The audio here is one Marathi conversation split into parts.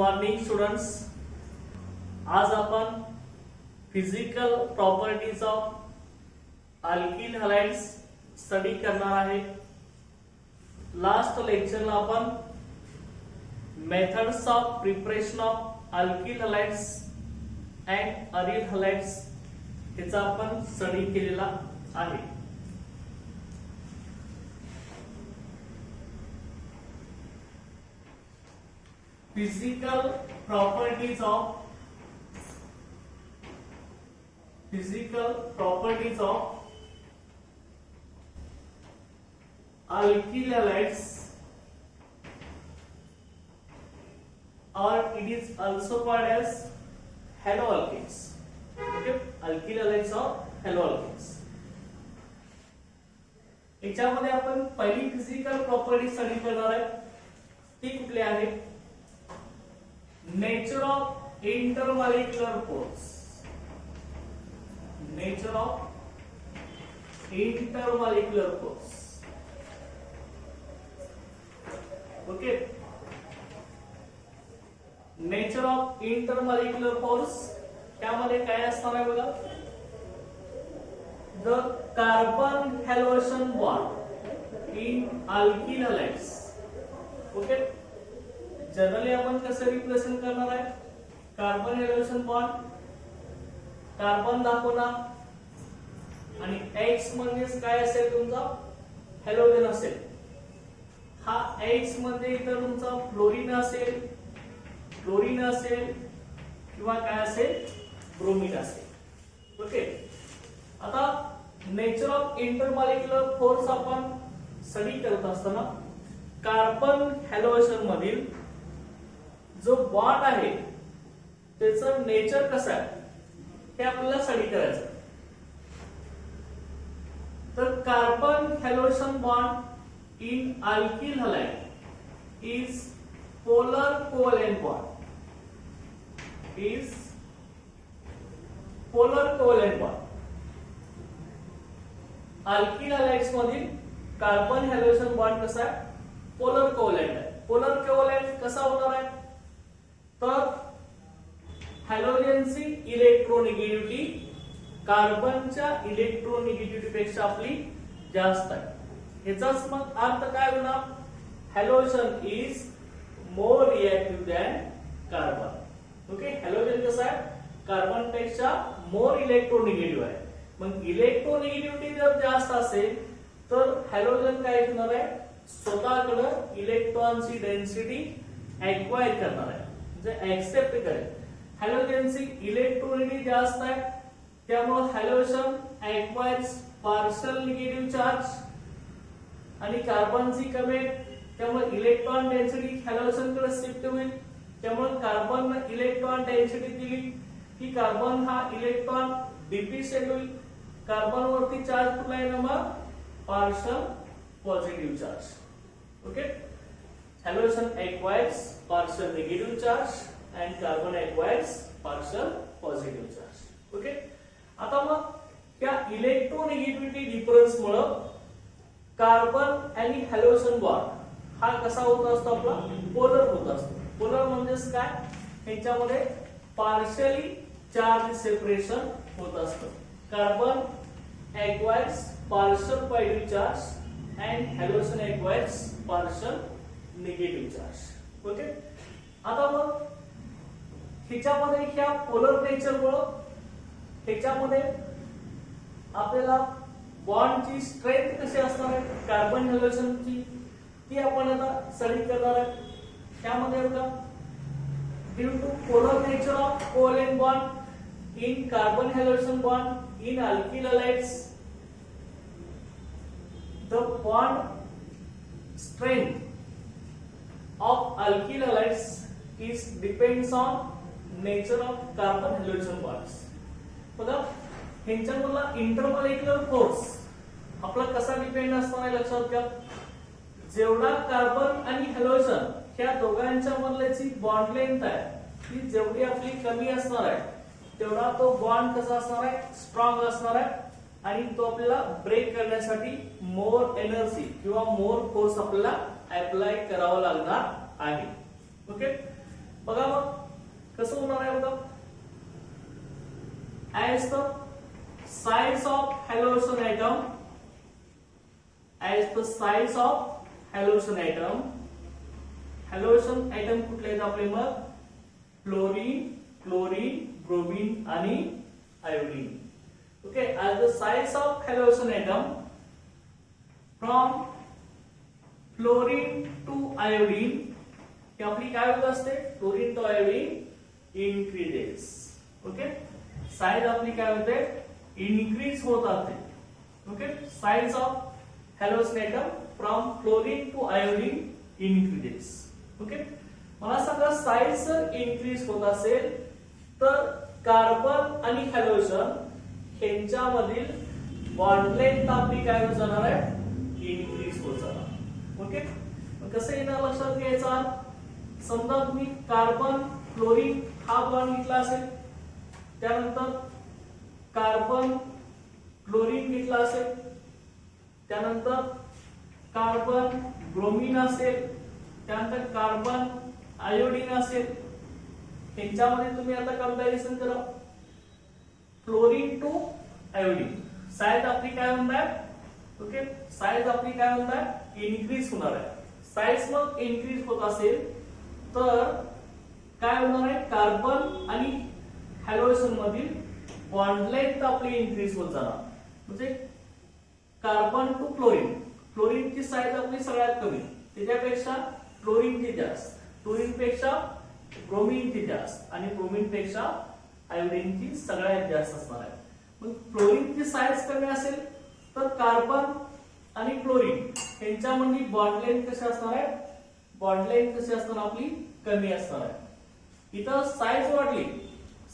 Morning students. आज आपण physical properties of alkyl halides study करणार आहे. लास्ट लेक्चरला आपण methods of preparation of alkyl halides and aryl halides याचा आपण स्टडी केलेला आहे. Physical properties of alkyl halides, or it is also called as haloalkanes. Okay, alkyl halides or haloalkanes. याच्यामध्ये आपण पहिली फिजिकल प्रॉपर्टी स्टडी करणार आहे. ती कुठली आहे? Nature of intermolecular force. Nature of intermolecular force. Okay, nature of intermolecular force त्यामध्ये काय असणार आहे बघा. The carbon halogen bond in alkyl halides. Okay, generally आपण कसं रिप्रेझेंट करणार आहे? कार्बन हॅलोजन बॉन्ड, कार्बन दाखवणार आणि X म्हणजे काय असेल तुमचा? हॅलोजन असेल. हा X मध्ये इथं तुमचा फ्लोरीन असेल, किंवा काय असेल? ब्रोमीन असेल. ओके, आता नेचर ऑफ इंटरमॉलिक्युलर फोर्स आपण स्टडी करत असताना कार्बन हॅलोजन मधील जो बॉन्ड आहे त्याचं नेचर कसं आहे हे आपल्याला स्टडी करायचं. तर carbon halogen bond in alkyl halide is polar covalent bond. Alkyl halides मधील कार्बन हॅलोजन बॉन्ड कसा आहे? पोलर कोव्हॅलेंट आहे. पोलर कोव्हॅलेंट कसा होणार आहे? तर हॅलोजनची इलेक्ट्रोनिगेटिव्हिटी कार्बनच्या इलेक्ट्रोनिगेटिव्हिटी पेक्षा आपली जास्त आहे. याचाच मग अर्थ काय होणार? Halogen is more reactive than carbon. Okay, halogen कसं आहे? कार्बन पेक्षा मोर इलेक्ट्रोनिगेटिव्ह आहे. मग इलेक्ट्रोनिगेटिव्हिटी जर जास्त असेल तर हॅलोजन काय होणार आहे? स्वतःकडे इलेक्ट्रॉनची डेन्सिटी एक्वायर करणार आहे, म्हणजे एक्सेप्ट करेल. हॅलोजनची इलेक्ट्रोनिटी जास्त आहे त्यामुळे halogen acquires partial negative charge आणि कार्बनची कमी आहे त्यामुळे इलेक्ट्रॉन डेन्सिटी हॅलोजन कडे शिफ्ट होईल. त्यामुळे कार्बन इलेक्ट्रॉन डेन्सिटी दिली की कार्बन हा इलेक्ट्रॉन डिफिशियंट होईल. कार्बन वरती चार्ज कुठला आहे ना? मग partial positive charge. Okay, halogen acquires partial negative charge and carbon acquires partial positive charge. Okay, आता मग त्या इलेक्ट्रोनिगेटिव्हिटी डिफरन्स मुळे कार्बन आणि हॅलोजन बॉन्ड हा कसा होत असतो? आपला पोलर होत असतो. पोलर म्हणजे काय? ह्याच्यामध्ये पार्शियली चार्ज सेपरेशन होत असतं. Carbon acquires partial positive charge and halogen acquires partial negative charge. Okay, आता मग ह्याच्यामध्ये ह्या पोलर नेचर मुळे ह्याच्यामध्ये आपल्याला बॉन्डची स्ट्रेंथ कशी असणार आहे कार्बन हॅलोजनची ती आपण आता स्टडी करणार आहे. त्यामध्ये बघा, due to polar nature of covalent bond in carbon halogen bond in alkyl halides, the bond strength of alkyl halides is depends on nature of carbon halogen bonds. बघा, ह्यांच्यामधला इंटरमॉलिक्युलर फोर्स आपला कसा डिपेंड असणार आहे लक्षात घ्या. जेवढा कार्बन आणि हॅलोजन ह्या दोघांच्या मधल्याची बॉन्ड लेंथ आहे ती जेवढी आपली कमी असणार आहे तेवढा तो बॉन्ड कसा असणार आहे? स्ट्रॉंग असणार आहे आणि तो आपल्याला ब्रेक करण्यासाठी मोर एनर्जी किंवा मोर फोर्स आपल्याला अप्लाय करावा लागणार आहे. ओके, बघा मग कसं होणार आहे बघा. as the size of halogen atom, as the size of halogen atom, halogen atom कुठले आहेत आपले मग फ्लोरीन, क्लोरीन, ब्रोमीन आणि iodine. Okay, as the size of halogen atom from fluorine to iodine, हे आपली काय होत असते, fluorine to iodine increases. Okay, size आपली काय होते, इन्क्रीज होत असते. Okay, size of halogen atom from fluorine to iodine increases. Okay, मला सांगा साइज जर इन्क्रीज होत असेल तर कार्बन आणि हॅलोजन यांच्यामधील बॉन्ड लेंथ आपली काय होत जाणार आहे, इन्क्रीज होत जाणार. ओके, कसं येणार लक्षात घ्यायचा, समजा तुम्ही कार्बन फ्लोरीन हा बॉन्ड घेतला असेल, त्यानंतर कार्बन क्लोरीन घेतला असेल, त्यानंतर कार्बन ब्रोमीन असेल, त्यानंतर कार्बन आयोडीन असेल, यांच्यामध्ये तुम्ही आता कंपॅरिझन करा. फ्लोरीन टू आयोडीन साइज आपली काय होणार, ओके, साइज आपली काय होणार, इन्क्रीज होणार आहे. साइज मग इन्क्रीज होत असेल तर काय होणार आहे, कार्बन आणि हॅलोजन मधील बॉन्ड लेंथ आपली इन्क्रीज होत जाणार. म्हणजे कार्बन टू क्लोरीन, क्लोरीनची साइज आपली सगळ्यात कमी, त्याच्यापेक्षा क्लोरीनची जास्त, क्लोरीनपेक्षा ब्रोमीनची जास्त आणि ब्रोमीनपेक्षा आयोडीनची सगळ्यात जास्त असणार आहे. मग क्लोरीनची साइज कमी असेल तर कार्बन आणि क्लोरीन यांच्यामध्ये बॉन्ड लेंथ कशी असणार आहे, बॉन्ड लेंथ कशी असणार आपली कमी असणार आहे. इथं साइज वाढली,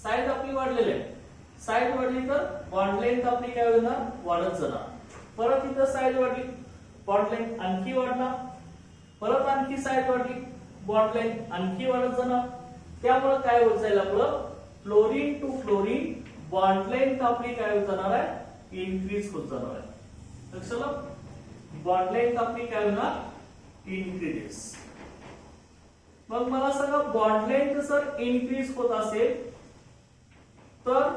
साइज आपली वाढलेली आहे, साइज वाढली तर बॉन्ड लेंथ आपली काय होणार, वाढत जाणार. परत इथं साइज वाढली, बॉन्ड लेंथ आणखी वाढणार, परत आणखी साइज वाढली, बॉन्ड लेंथ आणखी वाढत जाणार. त्यामुळे काय होत जाईल आपलं, fluorine to fluorine bond length आपली काय होत जाणार आहे, इन्क्रीज होत जाणार आहे. लक्षात, बॉन्ड लेंथ आपली काय होणार, इन्क्रीजेस. मग मला सांगा बॉन्ड लेंथ जर इन्क्रीज होत असेल तर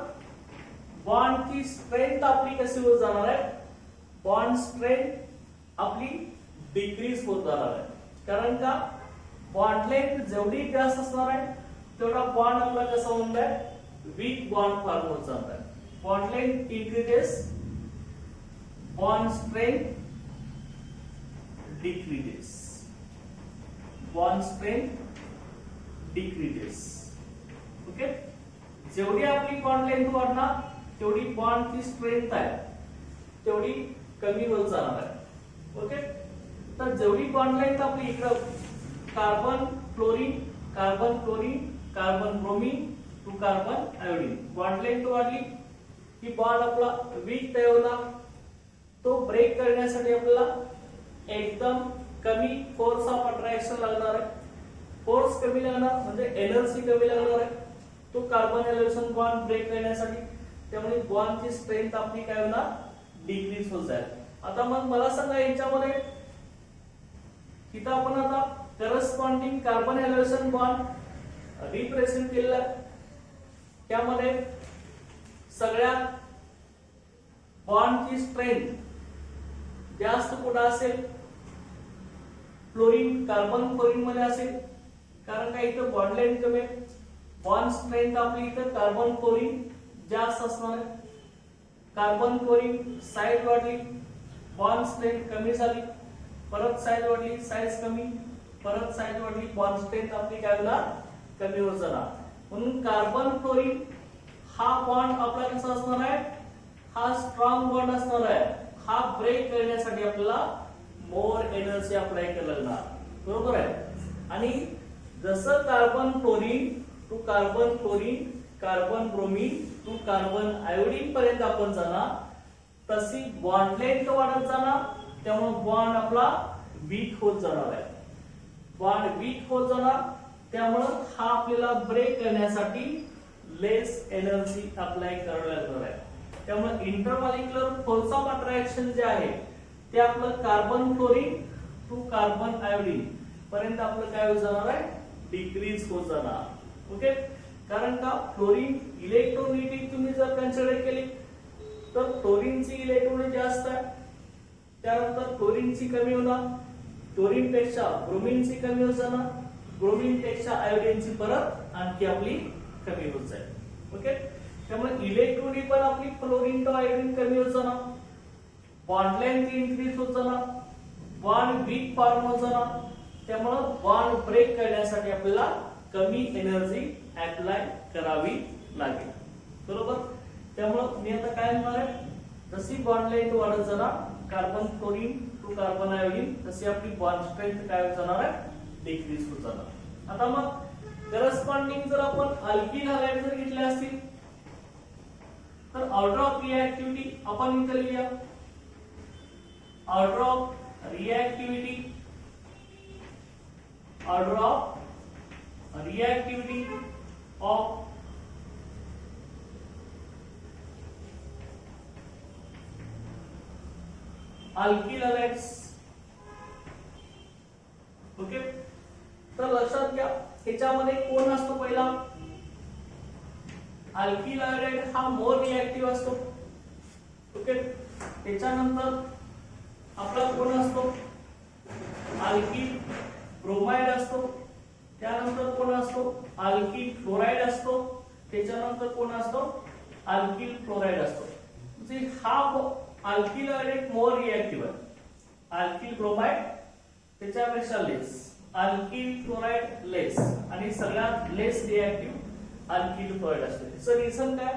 बॉन्डची स्ट्रेंथ आपली कशी होत जाणार आहे, बॉन्ड स्ट्रेंथ आपली डिक्रीज होत जाणार आहे. कारण का, बॉन्ड लेंथ जेवढी जास्त असणार आहे तेवढा बॉन्ड आपला कसा होणार आहे, वीक बॉन्ड फॉर्म होत जाणार आहे. Bond length increases, bond strength decreases, bond strength decreases. Okay, जेवढी आपली बॉन्ड लेंथ वाढणार तेवढी बॉन्डची स्ट्रेंथ आहे तेवढी कमी होत जाणार आहे. ओके, तर जेवढी बॉन्ड लेंथ आपली इकडं carbon chlorine, carbon chlorine, carbon bromine to carbon iodine bond length वाढली की बॉन्ड आपला वीक तयार होणार. तो ब्रेक करण्यासाठी आपल्याला एकदम कमी फोर्स ऑफ अट्रॅक्शन लागणार आहे. फोर्स कमी लागणार म्हणजे एनर्जी कमी लागणार आहे तो कार्बन हॅलोजन बॉन्ड ब्रेक करण्यासाठी. त्यामुळे बॉन्डची स्ट्रेंथ आपली काय होणार, डिक्रीज होत जाईल. आता मग मला सांगा याच्यामध्ये इथं आपण आता corresponding carbon halogen bond represent केलेला आहे. त्यामध्ये सगळ्यात बॉन्डची स्ट्रेंथ जास्त कुठं असेल, फ्लोरीन कार्बन फ्लोरीन मध्ये असेल. कारण का इथं बॉन्ड लेंथ कमी आहे, बॉन्ड स्ट्रेंथ आपली इथं कार्बन फ्लोरीन जास्त असणार आहे. कार्बन फ्लोरीन साइज वाढली, बॉन्ड स्ट्रेंथ कमी झाली, परत साइज वाढली, साइज कमी, परत साइज वाढली, बॉन्ड स्ट्रेंथ आपली काय होणार, कमी होत जाणार. म्हणून कार्बन फ्लोरीन हा बॉन्ड आपला कसा असणार आहे, हा स्ट्रॉंग बॉन्ड असणार आहे. हा ब्रेक करण्यासाठी आपल्याला मोर एनर्जी अप्लाय करायला लागणार, बरोबर आहे. आणि जसं carbon fluorine to carbon fluorine, carbon bromine to carbon iodine पर्यंत आपण जाणार तशी बॉन्ड लेंथ वाढत जाणार. त्यामुळे बॉन्ड आपला वीक होत जाणार आहे, बॉन्ड वीक होत जाणार. त्यामुळे हा आपल्याला ब्रेक करण्यासाठी लेस एनर्जी अप्लाय करावी लागणार आहे. त्यामुळे इंटरमॉलिक्युलर फोर्स ऑफ अट्रॅक्शन जे आहे ते आपलं carbon fluorine to carbon iodine पर्यंत आपलं काय होत जाणार आहे, डिक्रीज होत जाणार. ओके, कारण का फ्लोरीन इलेक्ट्रोनिटी तुम्ही जर कन्सिडर केली तर फ्लोरीनची इलेक्ट्रोनिटी जास्त आहे, त्यानंतर फ्लोरीनची कमी होणार, फ्लोरीन पेक्षा ब्रोमीनची कमी होत जाणार, ब्रोमीन पेक्षा आयोडीनची परत आणखी आपली कमी होत जाईल. ओके, त्यामुळे इलेक्ट्रोनिटी पण आपली फ्लोरीन टू आयोडीन कमी होत जाणार, बॉन्ड लेंथ इन्क्रीज होत जाणार, बॉन्ड वीक फॉर्म होत जाणार, त्यामुळे बॉन्ड ब्रेक करण्यासाठी आपल्याला कमी एनर्जी अप्लाय करावी लागेल. बरोबर, त्यामुळे मी आता काय म्हणणार आहे, जशी बॉन्ड लेंथ वाढत जाणार carbon fluorine to carbon iodine तशी आपली बॉन्ड स्ट्रेंथ काय होत जाणार आहे, डिक्रीज होत जाणार. आता मग करस्पॉन्डिंग जर आपण अल्किल हॅलाइड जर घेतले असतील तर ऑर्डर ऑफ रिएक्टिव्हिटी आपण इथे लिहूया. Order of reactivity, order of reactivity of alkyl halides. Okay, तर लक्षात घ्या ह्याच्यामध्ये कोण असतो, पहिला अल्किल हायड्राइड हा मोर रिएक्टिव्ह असतो. ओके, त्याच्यानंतर आपला कोण असतो, अल्किल ब्रोमाइड असतो, त्यानंतर कोण असतो, अल्किल क्लोराइड असतो, त्याच्यानंतर कोण असतो, अल्किल क्लोराइड असतो. म्हणजे हा अल्किल हायड्राइड मोर रिएक्टिव्ह आहे, अल्किल ब्रोमाइड त्याच्यापेक्षा लेस, अल्किल क्लोराइड लेस आणि सगळ्यात लेस रिएक्टिव्ह अल्किल क्लोराइड असते. सर रिझन काय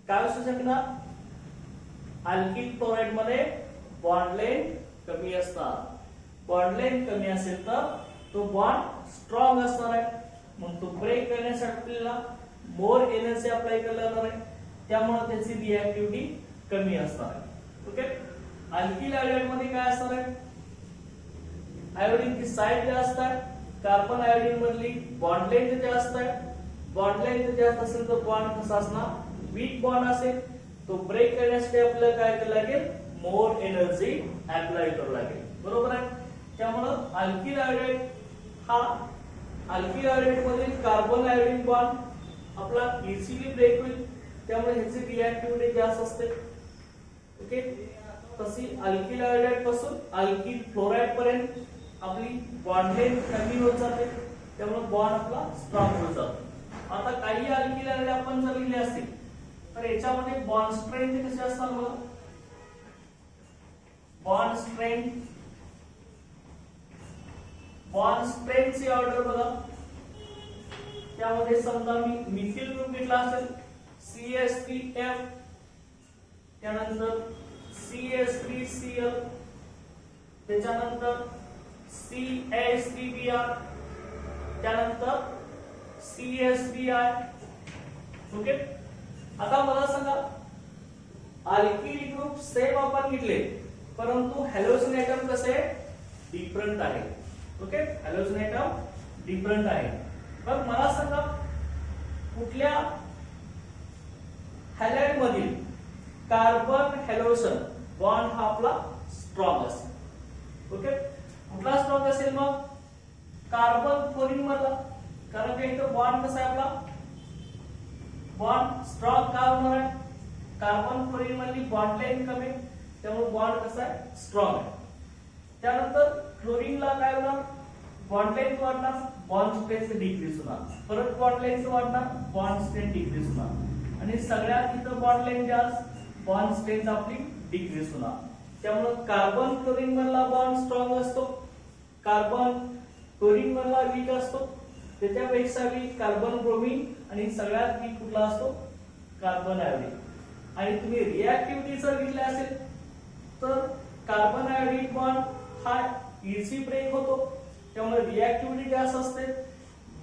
काय असू शकणार, अल्किल क्लोराइड मध्ये बॉन्ड लेंथ कमी असणार, बॉन्ड लेंथ कमी असेल तर तो बॉन्ड स्ट्रॉंग असणार आहे, मग तो ब्रेक करण्यासाठी आपल्याला मोर एनर्जी अप्लाय करणार आहे, त्यामुळे त्याची रिएक्टिव्हिटी कमी असणार आहे. ओके, अल्किल हायड्राइड मध्ये काय असणार आहे, आयोडीनची साइज जास्त आहे, कार्बन आयोडीन मधली बॉन्ड लेंथ जास्त आहे, बॉन्ड लेंथ जास्त असेल तर बॉन्ड कसा असणार, वीक बॉन्ड असेल, तो ब्रेक करण्यासाठी आपल्याला काय करायला लागेल, मोर एनर्जी अप्लाय करावी लागेल. बरोबर आहे, त्यामुळे अल्किल हायड्राइड हा अल्किल हायड्राइड मधील कार्बन आयोडीन बॉन्ड आपला इझिली ब्रेक होईल, त्यामुळे ह्याची रिएक्टिव्हिटी जास्त असते. ओके, तशी अल्किल हायड्राइड पासून अल्किल फ्लोराइड पर्यंत आपली बॉन्ड लेंथ कमी होत जाते, त्यामुळे बॉन्ड आपला स्ट्रॉंग होत जातो. आता काही अल्किल हायड्राइड आपण जर लिहिले असतील तर याच्यामध्ये बॉन्ड स्ट्रेंथ कशी असणार बघा, बॉन्ड स्ट्रेंथ, बॉन्ड स्ट्रेंथची ऑर्डर बघा, त्यामध्ये समजा मी मिथिल ग्रुप घेतला असेल CH3F, त्यानंतर CH3Cl, त्याच्यानंतर CH3Br, त्यानंतर CH3I. ओके, आता मला सांगा अल्किल ग्रुप सेम आपण घेतले परंतु हॅलोजन एटम कसे डिफरंट आहे. ओके, हॅलोजन एटम डिफरंट आहे. पण मला सांगा कुठल्या हॅलाइड मधील कार्बन हॅलोजन बॉन्ड हा आपला स्ट्रॉंग असेल. ओके, कुठला स्ट्रॉंग असेल मग, कार्बन फ्लोरीन मधला, कारण की इथं बॉन्ड कसा आहे आपला, बॉन्ड स्ट्रॉंग का होणार आहे, कार्बन फ्लोरीन मधली बॉन्ड लेंथ कमी, त्यामुळे बॉन्ड कसा आहे, स्ट्रॉंग आहे. त्यानंतर क्लोरीनला काय होणार, बॉन्ड लेंथ वाढणार, बॉन्ड स्ट्रेंथ डिक्रीज होणार, परत बॉन्ड लेंथ वाढणार, बॉन्ड स्ट्रेंथ डिक्रीज होणार, आणि सगळ्यात इथं बॉन्ड लेंथ जास्त, बॉन्ड स्ट्रेंथ आपली डिक्रीज होणार. त्यामुळे कार्बन क्लोरीन मधला बॉन्ड स्ट्रॉंग असतो, कार्बन क्लोरीन मधला वीक असतो, त्याच्यापेक्षा वीक कार्बन ब्रोमीन, आणि सगळ्यात वीक कुठला असतो, कार्बन आयोडीन. आणि तुम्ही रिएक्टिव्हिटी जर घेतली असेल तर कार्बन आयोडीन बॉन्ड हा इझी ब्रेक होतो, त्यामुळे रिएक्टिव्हिटी जास्त असते,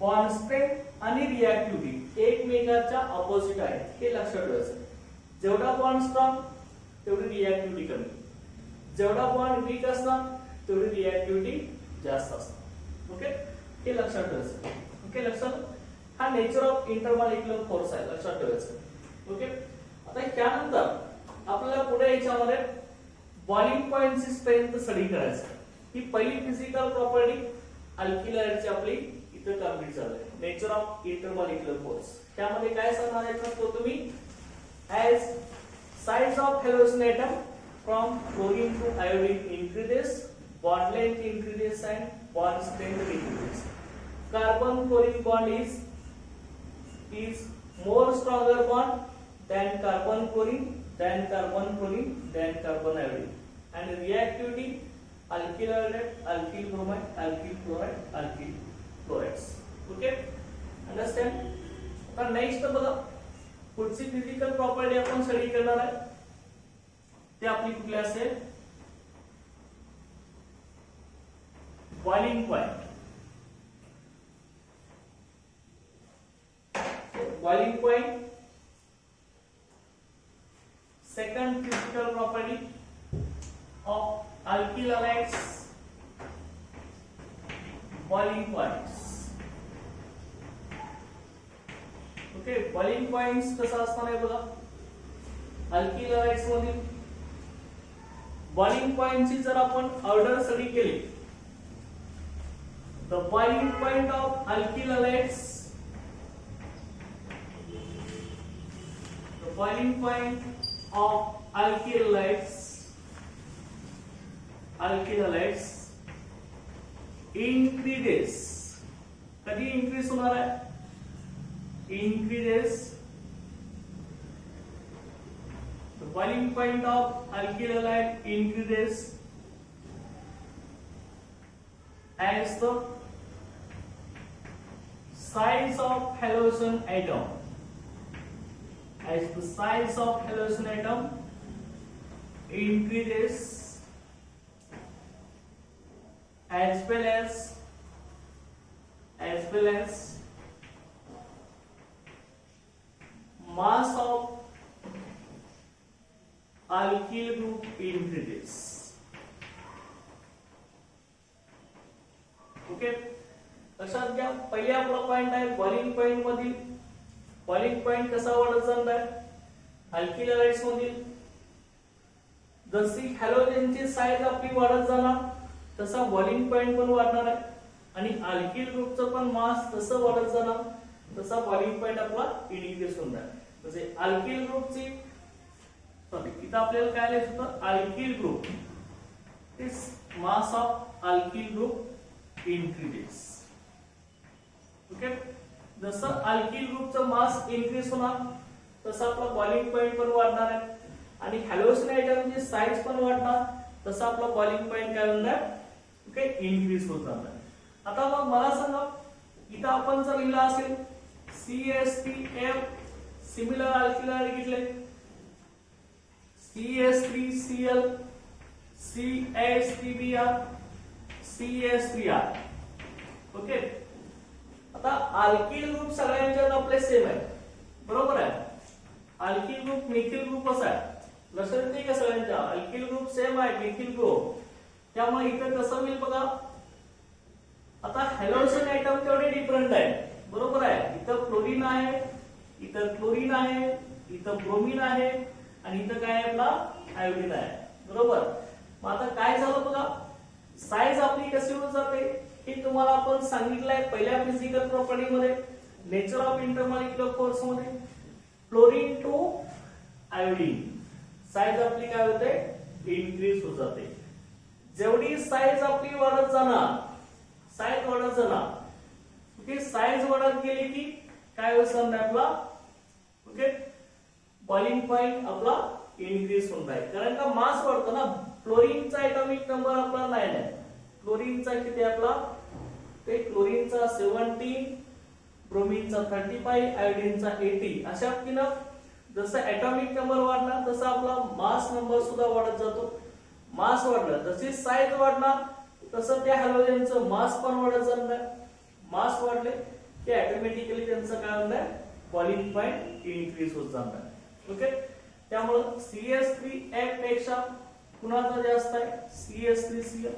बॉन्ड स्ट्रेंथ आणि रिएक्टिव्हिटी एकमेकांच्या ऑपोजिट आहे, हे लक्षात ठेवायचं. जेवढा बॉन्ड स्ट्रॉंग तेवढी रिएक्टिव्हिटी कमी, जेवढा बॉन्ड वीक असणार तेवढी रिएक्टिव्हिटी जास्त असते. ओके, हे लक्षात ठेवायचं. ओके, लक्षात, हा नेचर ऑफ इंटरमॉलिक्युलर फोर्स आहे, लक्षात ठेवायचं. ओके, आता त्यानंतर आपल्याला पुढे याच्यामध्ये बॉइलिंग पॉइंटची स्ट्रेंथ स्टडी करायचं. ही पहिली फिजिकल प्रॉपर्टी अल्किल हॅलाइडची आपली इथं कंप्लीट झालंय. नेचर ऑफ इंटरमॉलिक्युलर फोर्स त्यामध्ये काय सांगणार आहे तुम्ही as size of halogen atom from chlorine to iodine increases, bond length increases and bond strength decreases. Carbon chlorine bond is more stronger bond than carbon chlorine than carbon chlorine than carbon iodine, and reactivity alkyl iodide, alkyl bromide, alkyl chloride, alkyl chlorides. Okay, understand? आता नेक्स्ट बघा पुढची फिजिकल प्रॉपर्टी आपण स्टडी करणार आहे ते आपली कुठली असेल boiling point. Boiling point second physical property of alkyl halides boiling points. Okay, boiling points कसं असणार आहे बघा अल्किल हॅलाइड्स मधील बॉइलिंग पॉइंटची जर आपण ऑर्डर स्टडी केली the boiling point of alkyl halides, the boiling point of alkyl halides increases. कधी इन्क्रीज होणार आहे increases the boiling point of alkyl halide increases as the size of halogen atom, as the size of halogen atom increases as well as mass of alkyl group increases. Okay, लक्षात घ्या पहिले आपला पॉइंट आहे बॉइलिंग पॉइंट मधील बॉइलिंग पॉइंट कसा वाढत जाणार आहे अल्किल हॅलाइड्स मधील जशी हॅलोजनची साइज आपली वाढत जाणार तसा बॉइलिंग पॉइंट पण वाढणार आहे आणि अल्किल ग्रुपचं पण मास तसं वाढत जाणार तसा बॉइलिंग पॉइंट आपला इनक्रीज होणार. म्हणजे अल्किल ग्रुपची सॉरी इथं आपल्याला काय लिहायचं होतं alkyl group is mass of alkyl group increases. Okay, जसं अल्किल ग्रुपचं मास इनक्रीज होणार तसं आपला बॉइलिंग पॉइंट पण वाढणार आहे आणि हॅलोजन आयटमची साइज पण वाढणार तसं आपला बॉइलिंग पॉइंट काय होणार ओके इनक्रीज होत जाणार. आता मग मला सांगा इथं आपण जर लिहिलं असेल CH3F सिमिलर अल्किल हायड्राइड घेतले CH3Cl CH3Br CH3r. ओके, आता अल्किल ग्रुप सगळ्यांच्यात आपले सेम आहे बरोबर आहे. अल्किल ग्रुप मिथिल ग्रुप असा आहे लक्षात येते का सगळ्यांच्या अल्किल ग्रुप सेम आहे मिथिल ग्रुप. त्यामुळे इथं कसं होईल बघा आता हॅलोजन आयटम तेवढे डिफरंट आहे बरोबर आहे. इथं फ्लोरीन आहे इथं क्लोरीन आहे इथं ब्रोमीन आहे आणि इथं काय आहे आपला आयोडीन आहे बरोबर. मग आता काय झालं बघा साइज आपली कशी होत जाते हे तुम्हाला आपण सांगितलंय पहिल्या फिजिकल प्रॉपर्टी मध्ये नेचर ऑफ इंटरमॉलिक्युलर फोर्स मध्ये फ्लोरीन टू आयोडीन साइज आपली काय होते इनक्रीज होत जाते. जेवढी साइज आपली वाढत जाणार साइज वाढत जाणार ओके साइज वाढत गेली की काय होत आपला ओके बॉइलिंग पॉइंट आपला इनक्रीज होत आहे कारण का मास वाढतो ना. क्लोरीनचा एटॉमिक नंबर आपला 9 आहे क्लोरीनचा किती आपला ते क्लोरीनचा 17 ब्रोमीनचा 35 आयोडीनचा 80 अशा पद्धतीनं जसं एटॉमिक नंबर वाढणार तसा आपला मास नंबर सुद्धा वाढत जातो. मास वाढला जशी साइज वाढणार तसं त्या हॅलोजनचं मास पण वाढत जाणार. मास वाढले की ऑटोमॅटिकली त्यांचं काय होणार बॉइलिंग पॉइंट इनक्रीज होत जाणार. ओके, त्यामुळे CH3F पेक्षा कुणाचा जास्त आहे CH3Cl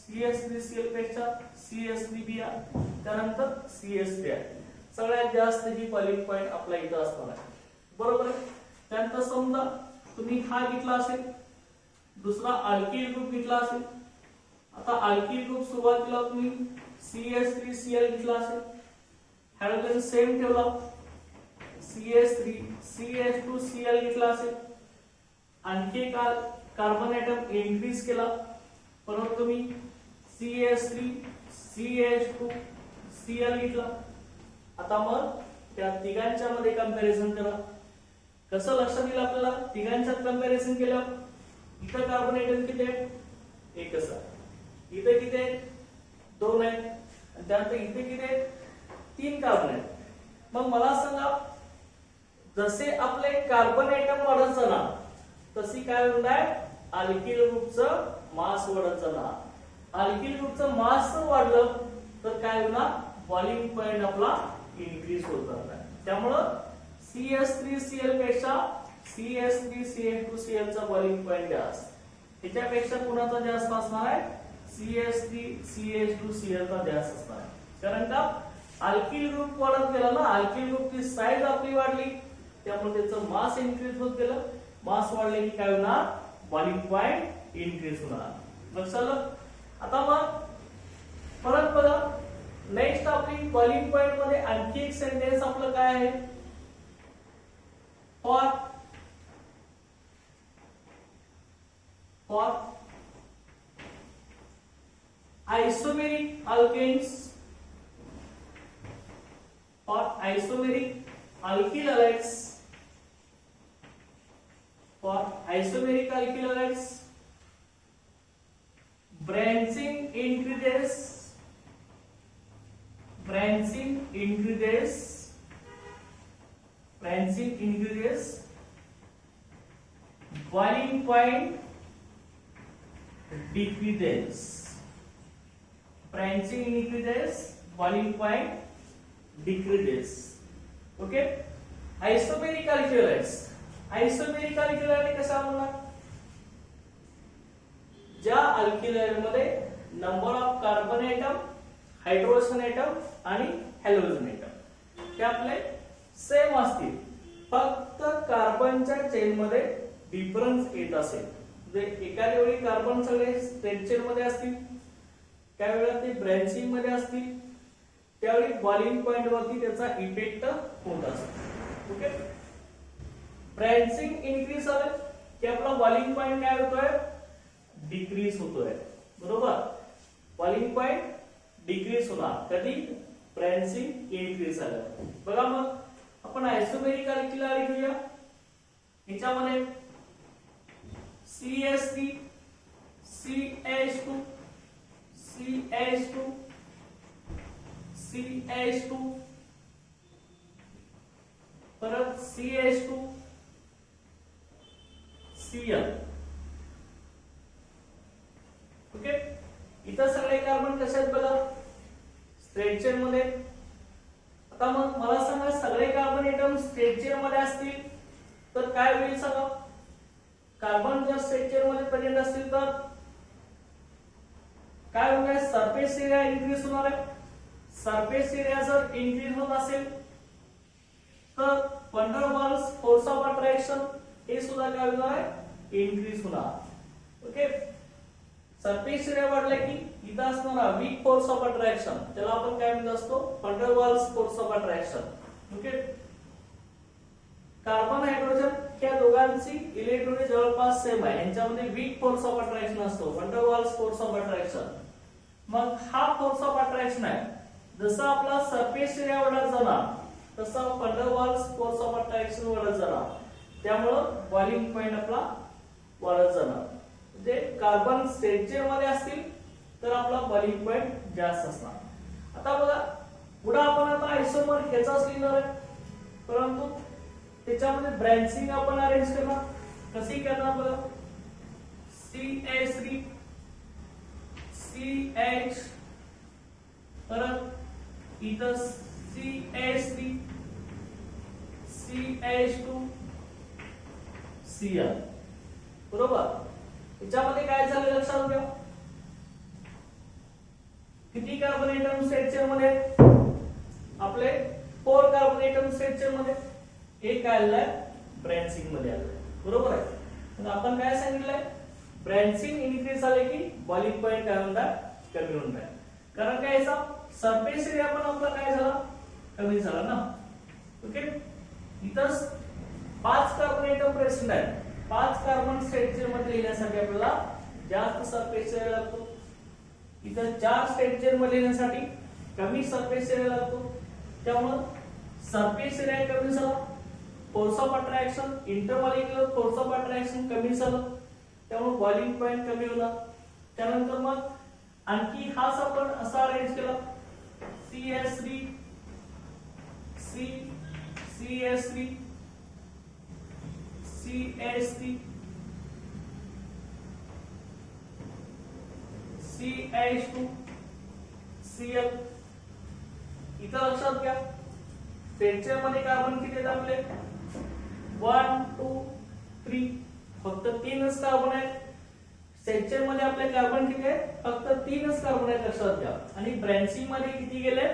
CH3Cl पेक्षा CH3Br त्यानंतर CH3r सगळ्यात जास्त ही बॉइलिंग पॉइंट आपल्या इथं असणार आहे बरोबर आहे. त्यानंतर समजा तुम्ही हा घेतला असेल दुसरा अल्किल ग्रुप घेतला असेल. आता अल्किल ग्रुप सुरुवातीला तुम्ही CH3Cl घेतला असेल, हायड्रोजन सेम ठेवला, CH3 CH2Cl घेतला असेल, आणखी एक कार्बन ऍटम इन्क्रीज केला, परत तुम्ही CH3 CH2Cl घेतला. आता मग त्या तिघांच्या मध्ये कंपॅरिझन करा. कसं लक्षात येईल आपल्याला तिघांच्यात कंपॅरिझन केल्यावर? इथं कार्बन ऍटम किती आहेत? एकच आहे. इथे किती आहेत? 2 आहेत. आणि त्यानंतर इथे किती आहेत? 3 कार्बन आहेत. मग मला सांगा, जसे आपले कार्बन ऍटम वाढत जाणार तशी काय होणार? अल्किल ग्रुपचं मास वाढत जाणार. अल्किल ग्रुपचं मास वाढलं तर काय होणार? बॉइलिंग पॉइंट आपला इन्क्रीज होत जाणार. त्यामुळं CH3Cl पेक्षा CH3CH2Cl चा बॉइलिंग पॉइंट जास्त, त्याच्यापेक्षा कुणाचा जास्त असणार आहे? CH3CH2Cl चा जास्त असणार आहे. कारण का? अल्किल ग्रुप वाढत गेला ना, अल्किल ग्रुपची साईज आपली वाढली, त्यामुळे त्याचं मास इन्क्रीज होत गेलं. मास वाढले की काय होणार? बॉइलिंग पॉइंट इन्क्रीज होणार. लक्षात आलं? आता मग परत बघा, नेक्स्ट आपली बॉइलिंग पॉइंट मध्ये आणखी एक सेंटेन्स आपलं काय आहे? for isomeric alkanes, for isomeric alkyl halides, for isomeric alkyl halides, branching increases, boiling point decreases, branching increases, boiling point decreases. Okay, isomeric alkyl halides कसा म्हणणार? ज्या अल्किल मध्ये number of carbon atom, hydrogen atom आणि हॅलोजन एटम ते आपले सेम असतील, फक्त कार्बनच्या चेन मध्ये डिफरन्स येत असेल. म्हणजे एका वेळी कार्बन सगळे स्ट्रेट चेन मध्ये असतील, त्यावेळेला ते ब्रँचिंग मध्ये असतील, त्यावेळी बॉइलिंग पॉइंट वरती त्याचा इफेक्ट होत असतो. ओके, ब्रँचिंग इन्क्रीज झालं की आपला बॉइलिंग पॉइंट काय होतोय? डिक्रीज होतोय. बरोबर, बॉइलिंग पॉइंट डिक्रीज होणार कधी? ब्रँचिंग इन्क्रीज झालं. बघा मग आपण आयसोमेरिक अल्किल हालाइड घेऊया. याच्यामध्ये CH3 CH2 CH2 CH2 परत CH2 Cl. ओके, इथं सगळे कार्बन कसे आहेत बघा? स्ट्रेट चेन मध्ये. आता मग मला सांगा, सगळे कार्बन एटम स्ट्रेट चेन मध्ये असतील तर काय होईल सांगा? कार्बन जर स्ट्रेट चेन मध्ये प्रेझेंट असतील तर काय होणार? सरफेस एरिया इन्क्रीज होणार आहे. सरफेस एरिया जर इन्क्रीज होत असेल तर van der Waals force of attraction हे सुद्धा काय होणार आहे? इन्क्रीज होणार. ओके, सरफेस एरिया वाढला की इथं असणारा वीक फोर्स ऑफ अट्रॅक्शन त्याला आपण काय म्हणत असतो? van der Waals force of attraction. Okay, carbon hydrogen या दोघांची इलेक्ट्रॉन जवळपास सेम आहे, यांच्यामध्ये वीक फोर्स ऑफ अट्रॅक्शन असतो, van der Waals force of attraction. मग हा फोर्स ऑफ अट्रॅक्शन आहे, जसा आपला सरफेस एरिया वाढत जाणार तसा van der Waals force of attraction वाढत जाणार, त्यामुळे बॉइलिंग पॉइंट आपला वाढत जाणार. म्हणजे कार्बन स्ट्रेट चेन मध्ये असतील तर आपला बॉइलिंग पॉइंट जास्त असणार. आता बघा, पुढे आपण आता आयसोमर ह्याचाच लिहिणार आहे, परंतु त्याच्यामध्ये ब्रँचिंग आपण अरेंज करणार. कशी करणार बघा? CH3 CH परत इथं CH3 CH2 Cl. बरोबर, याच्यामध्ये काय झालं लक्षात घ्या. किती कार्बन एटम स्ट्रेट चेन मध्ये? आपले 4 कार्बन एटम स्ट्रेट चेन मध्ये. एक काय आलंय? ब्रँचिंग मध्ये आलंय. बरोबर आहे. मग आपण काय सांगितलंय? ब्रँचिंग इन्क्रीज झाले की बॉइलिंग पॉइंट काय होणार? कमी होणार. कारण काय याचा सरफेस एरिया पण आपला काय झाला, कमी झाला ना. ओके, इथं 5 कार्बन एटम प्रेझेंट आहे. 5 कार्बन स्ट्रक्चर मध्ये लिहिण्यासाठी आपल्याला जास्त सरफेस एरिया लागतो. इथं 4 स्ट्रक्चर मध्ये लिहिण्यासाठी कमी सरफेस एरिया लागतो. त्यामुळे सरफेस एरिया कमी झाला, force of attraction, intermolecular force of attraction कमी झालं, त्यामुळे बॉइलिंग पॉइंट कमी होणार. त्यानंतर मग आणखी हाच आपण असा अरेंज केला, CH3 CH3 CH3 CH2 Cl. इथं लक्षात घ्या स्ट्रक्चर मध्ये कार्बन किती आहेत आपले, 1 2 3, फक्त 3च कार्बन आहेत. स्ट्रक्चर मध्ये आपले कार्बन किती आहेत, फक्त 3च कार्बन आहेत लक्षात घ्या. आणि ब्रँचिंग मध्ये किती गेले,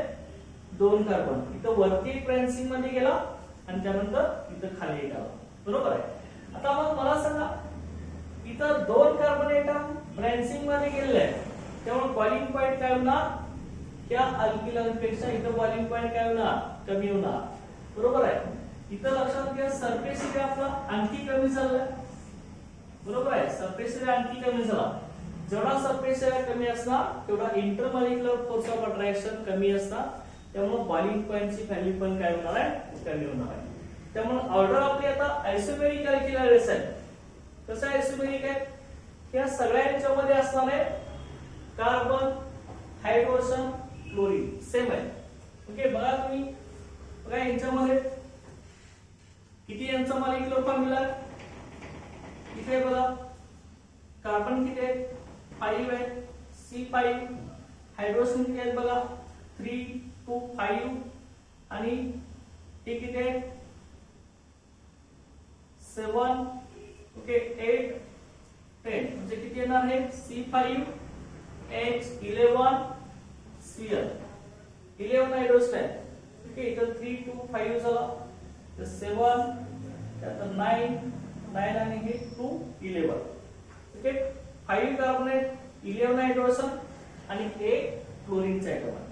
2 कार्बन. इथं वरती एक ब्रँचिंग मध्ये गेला आणि त्यानंतर इथं खाली एक आला, बरोबर आहे. आता मग मला सांगा इथं 2 कार्बन एटम ब्रँचिंग मध्ये गेलेले आहेत, त्यामुळे बॉइलिंग पॉइंट काय होणार, त्या अल्किलाइन पेक्षा इथं बॉइलिंग पॉइंट काय होणार, कमी होणार, बरोबर आहे. इथं लक्षात घ्या सरफेस एरिया आपला आणखी कमी झालाय, बरोबर आहे. सरफेस एरिया आणखी कमी झाला. जेवढा सरफेस एरिया कमी असणार तेवढा इंटरमॉलिक्युलर फोर्स ऑफ अट्रॅक्शन कमी असणार, त्यामुळे बॉइलिंग पॉइंटची व्हॅल्यू पण काय होणार आहे, कमी होणार आहे. त्यामुळे ऑर्डर आपली आता आयसोमेरिक अल्किलाइड्स आहे. कसं आयसोमेरिक आहे, या सगळ्यांच्या मध्ये असणार आहे कार्बन, हायड्रोजन, क्लोरीन सेम आहे. ओके, बघा तुम्ही, बघा यांच्यामध्ये किती यांचा मॉलिक्युलर फॉर्म्युला आहे. इथे बघा कार्बन किती आहेत, 5 आहेत, C5. हायड्रोजन किती आहेत बघा, 3 2 5. आणि हे किती आहेत, 7. ओके, 8 10. म्हणजे किती येणार आहे, C5 H11 Cl. 11 हायड्रोजन आहे. ओके, इथं 3 2 5 झाला, तर 7, त्यानंतर 9 आणि हे 2 11. ओके, 5 कार्बन आहेत, 11 हायड्रोजन आणि 1 क्लोरीनचा ऍटम आहे.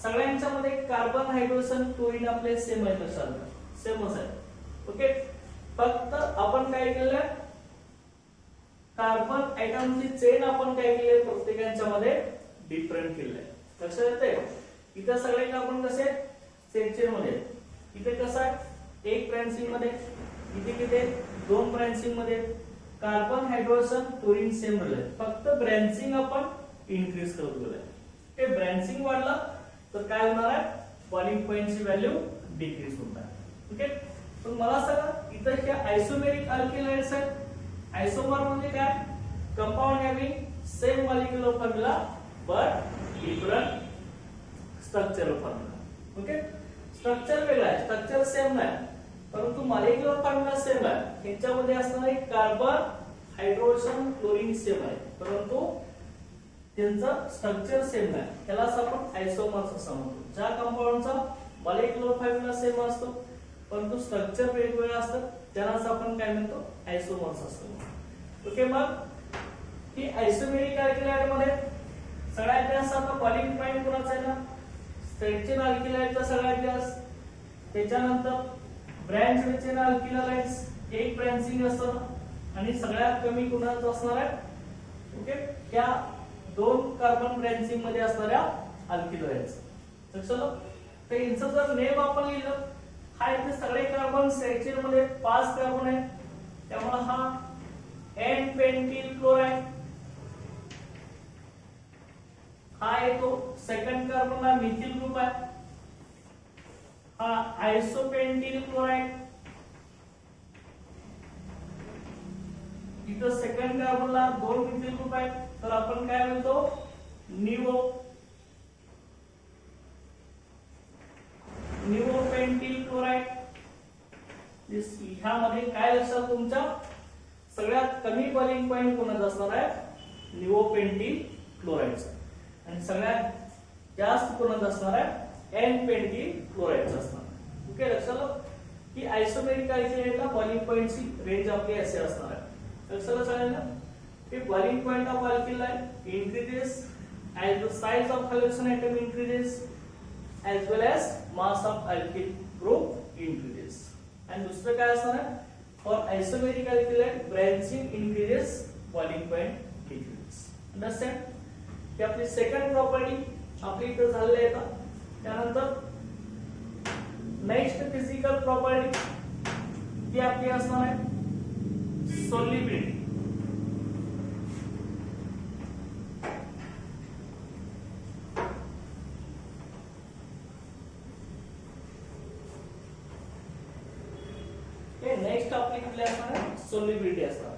सगळ्यांच्या मध्ये कार्बन, हायड्रोजन, क्लोरीन आपले सेम आहेत लक्षात, सेमच आहे. ओके, फक्त आपण काय केलं, कार्बन ऍटमची चेन आपण काय केली, प्रत्येकांच्या मध्ये डिफरंट केलंय. लक्षात येते. इथं सगळे कार्बन कसे चेन मध्ये, इथे कसं आहे, 1 ब्रँचिंग मध्ये, इथे किती 2 ब्रँचिंग मध्ये. कार्बन, हायड्रोजन, क्लोरीन सेम राहिले, फक्त ब्रँचिंग आपण इन्क्रीज करत गेलोय. ते ब्रँचिंग वाढला तर काय होणार आहे, बॉइलिंग पॉइंटची व्हॅल्यू डिक्रीज होणार. ओके, पण मला सांगा इथं हे आयसोमेरिक अल्किलाइड्स आहेत. आयसोमर म्हणजे काय, compound having same molecular formula but different structural formula. Okay, structure वेगळा आहे, स्ट्रक्चर सेम नाही परंतु मॉलिक्युलर फॉर्म्युला सेम आहे. यांच्यामध्ये असणारे कार्बन, हायड्रोजन, क्लोरीन सेम आहे परंतु त्यांचं स्ट्रक्चर सेम नाही. त्यालाच आपण आयसोमर्स असं म्हणतो. ज्या कंपाऊंडचा मॉलिक्युलर फॉर्म्युला सेम असतो परंतु स्ट्रक्चर वेगवेगळं असतं त्यालाच आपण काय म्हणतो, आयसोमर्स असतो. ओके, मग ही आयसोमेरिक अल्किलाइड मध्ये सगळ्यात जास्त आता बॉइलिंग पॉइंट कोणाचा आहे ना, स्ट्रक्चर अल्किलाइडचा सगळ्यात जास्त. त्याच्यानंतर ब्रँच रिचन अल्किलाइड्स 1 ब्रँचिंग असतं आणि सगळ्यात कमी कोणाचं असणार आहे. ओके, त्या 2 कार्बन ब्रँचिंग मध्ये असणाऱ्या अल्किलाइड्स. लक्षात, तर यांचं जर नेम आपण लिहिलं, हा इथे सगळे कार्बन स्ट्रक्चर मध्ये 5 कार्बन आहेत त्यामुळे हा N-पेंटिल क्लोराइड. हा येतो सेकंड कार्बनला मिथिल ग्रुप आहे, हा आयसोपेंटिल क्लोराइड. इथं सेकंड कार्बनला 2 मिथिल ग्रुप आहेत तर आपण काय म्हणतो, निओपेंटिल क्लोराइड. ह्यामध्ये काय लक्षात तुमच्या, सगळ्यात कमी बॉइलिंग पॉइंट कोणाचा असणार आहे, निओपेंटिल क्लोराइडचा. आणि सगळ्यात जास्त कोणाचा असणार आहे, N-पेंटिल क्लोराइडचा असणार. ओके, लक्षात की आयसोमेरिक अल्किलाइडला बॉइलिंग पॉइंटची रेंज आपली असे असणार आहे. लक्षात सगळ्यांना की boiling point of alkyl halide increases as the size of halogen atom increases as well as mass of alkyl group increases. And दुसरं काय असणार आहे? For isomeric alkylate branching increases, boiling point decreases. Understand? ही आपली सेकंड प्रॉपर्टी आपली इथं झालेली आहे. त्यानंतर नेक्स्ट फिजिकल प्रॉपर्टी ती आपली असणार आहे सॉल्युबिलिटी. नेक्स्ट आपली कुठली असणार आहे? सॉल्युबिलिटी असणार.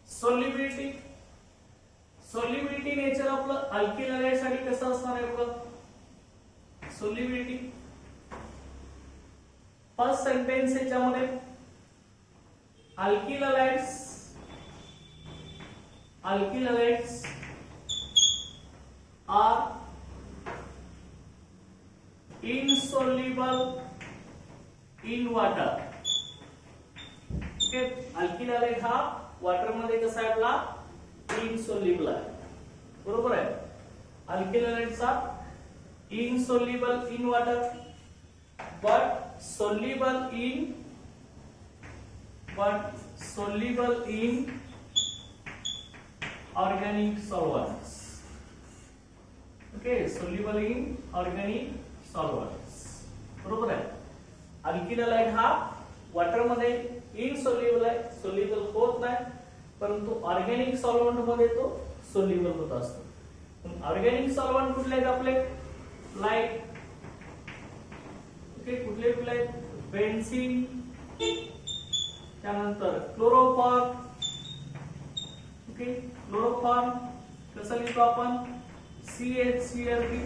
सॉल्युबिलिटी सॉल्युबिलिटी नेचर आपलं अल्किल हॅलाइड साठी कसं असणार आहे बघा. सॉल्युबिलिटी फर्स्ट सेंटेन्स याच्यामध्ये alkyl halides are insoluble in water. Okay, alkyl halide हा वॉटर मध्ये कसा आहे आपला इनसोल्युबल आहे. बरोबर आहे. अल्किल हॅलाइडचा insoluble in water but soluble in organic solvents. Okay, soluble in organic solvents. बरोबर आहे. अल्किल हॅलाइड हा वॉटर मध्ये इनसोल्युबल आहे, सोल्युबल होत नाही, परंतु ऑर्गॅनिक सॉल्व्हंट मध्ये तो सोल्युबल होत असतो. ऑर्गॅनिक सॉल्व्हंट कुठले आहेत आपले? लाईक ओके, कुठले आहेत? बेन्झीन, त्यानंतर क्लोरोफॉर्म. ओके, क्लोरोफॉर्म कसं लिहितो आपण? CHCl3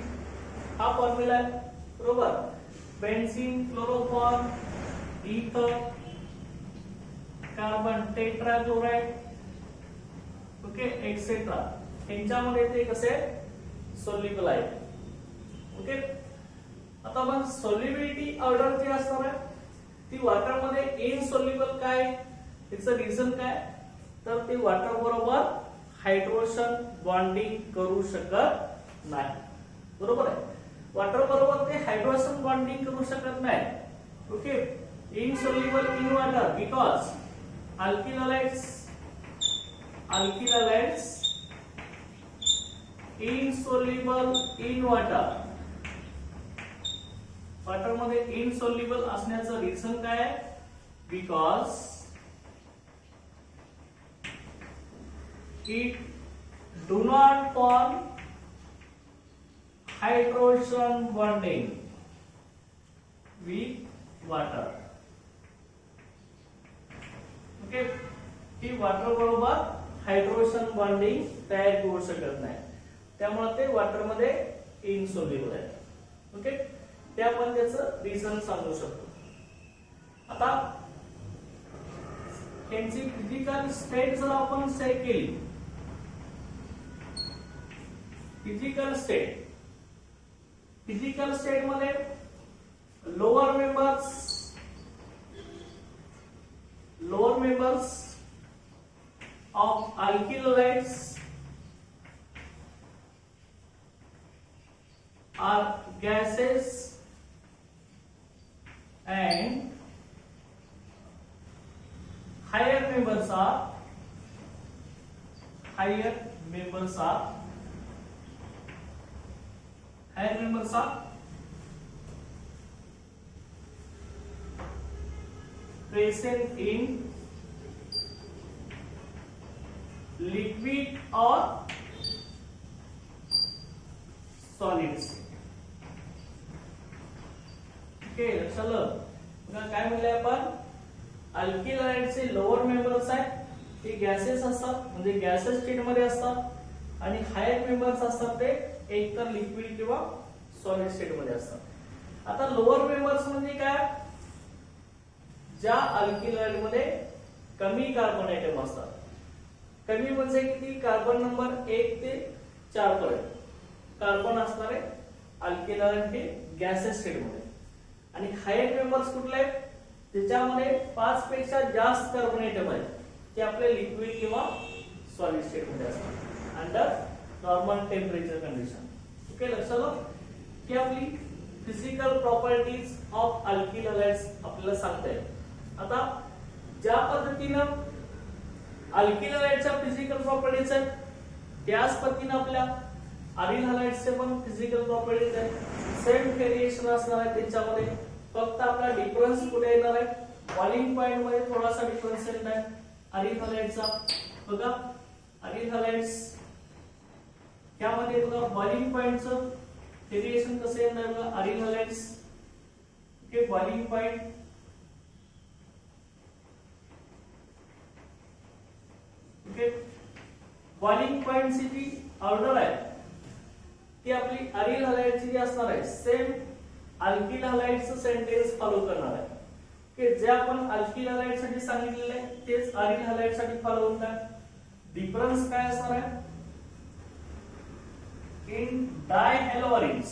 हा फॉर्म्युला आहे. बरोबर. बेन्झीन, क्लोरोफॉर्म, इथर, कार्बन टेट्राक्लोराइड, ओके, एक्सेट्रा. यांच्यामध्ये ते कसे सोल्युबल आहे. ओके, आता मग सॉल्युबिलिटी ऑर्डर जी असणार आहे ती वॉटर मध्ये इनसोल्युबल काय? त्याचं रिझन काय? तर ते वॉटर बरोबर हायड्रोजन बॉन्डिंग करू शकत नाही. बरोबर आहे. वॉटर बरोबर ते हायड्रोजन बॉन्डिंग करू शकत नाही. Okay, insoluble in water because alkyl halides insoluble in water. Water मध्ये इनसोल्युबल असण्याचं रिझन काय आहे? Because it do not form hydrogen bonding with water. Okay, he water बरोबर हायड्रोजन बॉन्डिंग तयार करू शकत नाही, त्यामुळे ते वॉटर मध्ये इनसोल्युबल आहे. ओके, ते आपण त्याचं रिझन सांगू शकतो. आता त्यांची फिजिकल स्टेट जर आपण चेक केली, फिजिकल स्टेट मध्ये lower members of alkyl halides are gases and higher members are present in liquid or solids. Okay, चलो बघा काय म्हणले आपण. अल्किल हॅलाइडचे लोअर मेंबर्स आहेत ते गॅसेस असतात, म्हणजे गॅसेस स्टेट मध्ये असतात, आणि हायर मेंबर्स असतात ते एकतर लिक्विड किंवा सॉलिड स्टेट मध्ये असतात. आता लोअर मेंबर्स म्हणजे काय? ज्या अल्किल हॅलाइड मध्ये कमी कार्बन आयटम असतात. कमी म्हणजे किती? कार्बन नंबर 1 ते 4 पर्यंत कार्बन असणारे अल्किल हॅलाइड हे गॅसेस स्टेट मध्ये, आणि हायर मेंबर्स कुठले आहेत, त्याच्यामध्ये 5 पेक्षा जास्त कार्बन एटम आहेत, ते आपले लिक्विड किंवा सॉलिड स्टेट मध्ये असतात under normal temperature condition. Okay, लक्षात की आपली फिजिकल प्रॉपर्टीज ऑफ अल्किल हॅलाइड्स आपल्याला सांगता येईल. आता ज्या पद्धतीनं अल्किल हॅलाइडच्या फिजिकल प्रॉपर्टीज आहेत, त्याच पद्धतीनं आपल्या अरिल हॅलाइड्सचे पण फिजिकल प्रॉपर्टीज आहेत. सेम व्हेरिएशन असणार आहे त्याच्यामध्ये, फक्त आपला डिफरन्स कुठे येणार आहे, बॉइलिंग पॉइंट मध्ये थोडासा डिफरन्स येणार आहे अरिल हॅलाइडचा. बघा अरिल हॅलाइड्स त्यामध्ये बघा बॉइलिंग पॉइंटचं व्हेरिएशन कसं येणार बघा aryl halides. Okay, boiling point okay, boiling पॉइंटची जी ऑर्डर आहे ती आपली अरिल हॅलाइडची जी असणार आहे सेम अल्किल हॅलाइडचं सेंटेन्स फॉलो करणार आहे. ओके, जे आपण अल्किल हॅलाइड साठी सांगितलेलं आहे तेच अरिल हॅलाइड साठी फॉलो होत आहे. डिफरन्स काय असणार आहे, in dihaloarenes,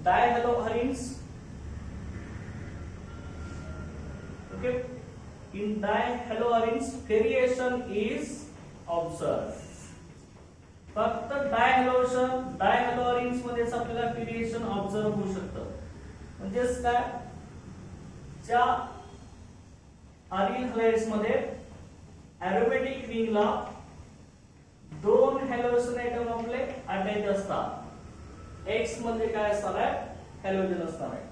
dihaloarenes okay, in dihaloarenes variation is observed. फक्त डायहॅलोअरेन्स मध्येच आपल्याला व्हेरिएशन ऑब्झर्व होऊ शकतं. म्हणजेच काय, ज्या अरिल हॅलाइड्स मध्ये एरोमॅटिक रिंगला 2 हॅलोजन आयटम आपले अटॅच असतात. एक्स मध्ये काय असणार आहे, हॅलोजन असणार आहे.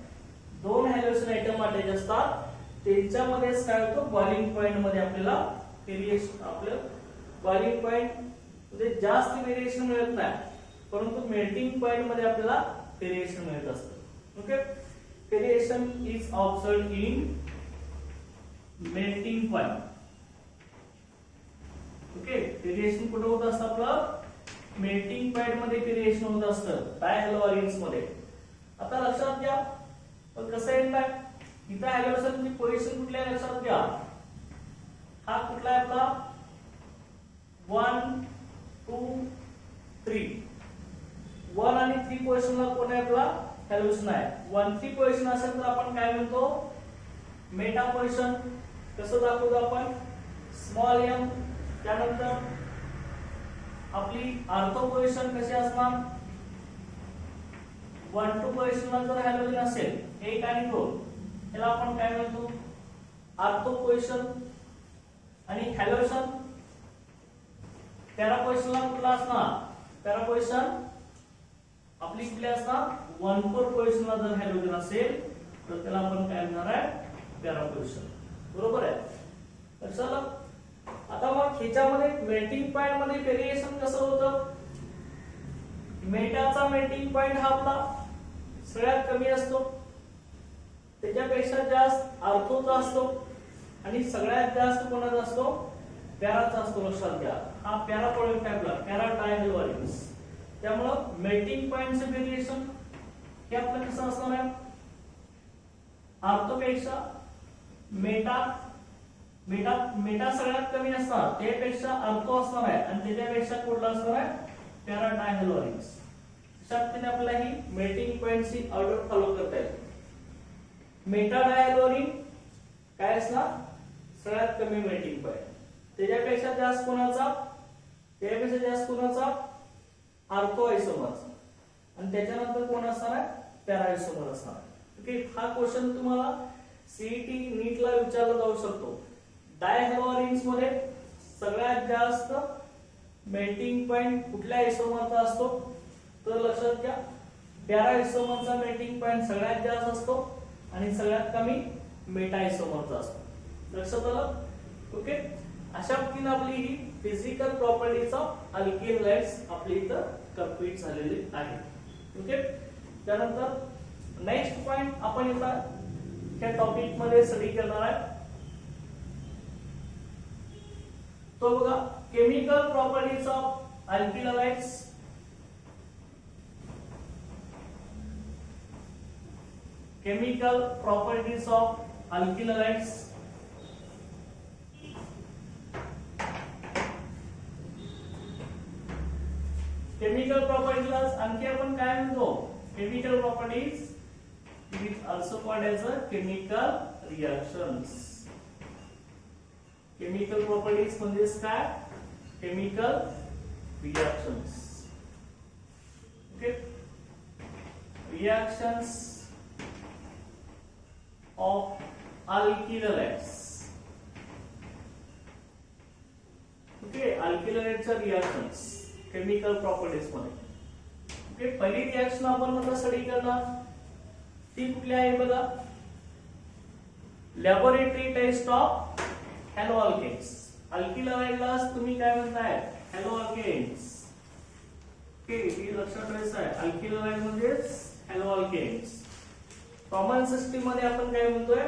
2 हॅलोजन आयटम अटॅच असतात, त्यांच्यामध्येच काय होतं, बॉइलिंग पॉइंट मध्ये आपल्याला व्हेरिएशन, आपलं बॉइलिंग पॉइंट मध्ये जास्त व्हेरिएशन मिळत नाही, परंतु मेल्टिंग पॉइंट मध्ये आपल्याला व्हेरिएशन मिळत असतं. Okay, variation is observed in melting point. Okay, variation कुठे होत असतं, आपलं मेल्टिंग पॉइंट मध्ये व्हेरिएशन होत असतं डायहॅलोअरेन्स मध्ये. आता लक्षात घ्या कसं येत आहे, इथं हॅलोजनची पोझिशन कुठली आहे लक्षात घ्या. हा कुठला आहे आपला 1 2 3, 1 आणि 3 पोझिशनला कोण आहे आपला हॅलोजन आहे. 1 3 पोझिशन असेल तर आपण काय म्हणतो, मेटा पोझिशन. कसं दाखवतो आपण, स्मॉल m. त्यानंतर आपली ऑर्थो पोझिशन कशी असणार, 1 2 पोझिशनला जर हॅलोजन असेल 1 आणि 2, याला आपण काय म्हणतो ऑर्थो पोझिशन. आणि हॅलोजन पॅरा पोझिशनला कुठला असणार, पॅरा पोझिशन आपली कुठली असणार 1 4 पोझिशनला जर हॅलोजन असेल तर त्याला आपण काय म्हणणार आहे, पॅरा पोझिशन. बरोबर आहे, तर चला आता मग ह्याच्यामध्ये मेल्टिंग पॉइंट मध्ये व्हेरिएशन कसं होतं. मेटाचा मेल्टिंग पॉइंट हा आपला सगळ्यात कमी असतो, त्याच्यापेक्षा जास्त ऑर्थोचा असतो, आणि सगळ्यात जास्त कोणाचा असतो, पॅराचा असतो. लक्षात घ्या, हा पॅरा पॉइंट आपला पॅरा डायहॅलोअरेन्स. त्यामुळं मेल्टिंग पॉइंटचं व्हेरिएशन हे आपलं कसं असणार आहे, ऑर्थोपेक्षा मेटा मेटा मेटा सगळ्यात कमी असणार, त्यापेक्षा ऑर्थो असणार आहे, आणि त्याच्यापेक्षा कुठला असणार आहे, पॅरा डायहॅलोअरेन्स. त्याने आपल्याला ही मेल्टिंग पॉइंटची ऑर्डर फॉलो करता येईल. मेटा डायहॅलोअरेन काय असणार, सगळ्यात कमी मेल्टिंग पॉइंट, त्याच्यापेक्षा जास्त कोणाचा, त्यापेक्षा जास्त कोणाचा ऑर्थो आयसोमरचा, आणि त्याच्यानंतर कोण असणार आहे, पॅरा आयसोमर असणार. ओके, हा क्वेश्चन तुम्हाला सीईटी नीटला विचारला जाऊ शकतो. डायहॅलोअरेन्स मध्ये सगळ्यात जास्त मेल्टिंग पॉइंट कुठल्या आयसोमरचा असतो, तर लक्षात घ्या पॅरा आयसोमरचा मेल्टिंग पॉइंट सगळ्यात जास्त असतो, आणि सगळ्यात कमी मेटा आयसोमरचा असतो. लक्षात आलं. ओके, अशा पद्धतीने आपली ही फिजिकल प्रॉपर्टीज ऑफ अल्किल हॅलाइड्स आपली इथं कंप्लीट झालेली आहे. ओके, त्यानंतर नेक्स्ट पॉइंट आपण इथं त्या टॉपिक मध्ये स्टडी करणार आहे, तो बघा chemical properties of alkyl halides. Chemical properties of alkyl halides. Chemical प्रॉपर्टीला आणखी आपण काय म्हणतो, chemical properties is also called as a chemical reactions. Chemical properties म्हणजेच काय, chemical reactions. Okay, reactions of alkyl halides. Okay, alkyl halideच्या रिएक्शन्स केमिकल प्रॉपर्टीज मध्ये. ओके, पहिली रिएक्शन आपण आता स्टडी करणार ती कुठली आहे बघा, laboratory test of haloalkanes. Alkyl हलाइडला तुम्ही काय म्हणताय, हॅलोअल्केन्स. ओके, हे लक्षात ठेवायचं आहे, अल्किल हलाइड म्हणजेच हॅलोअल्केन्स. कॉमन सिस्टीम मध्ये आपण काय म्हणतोय,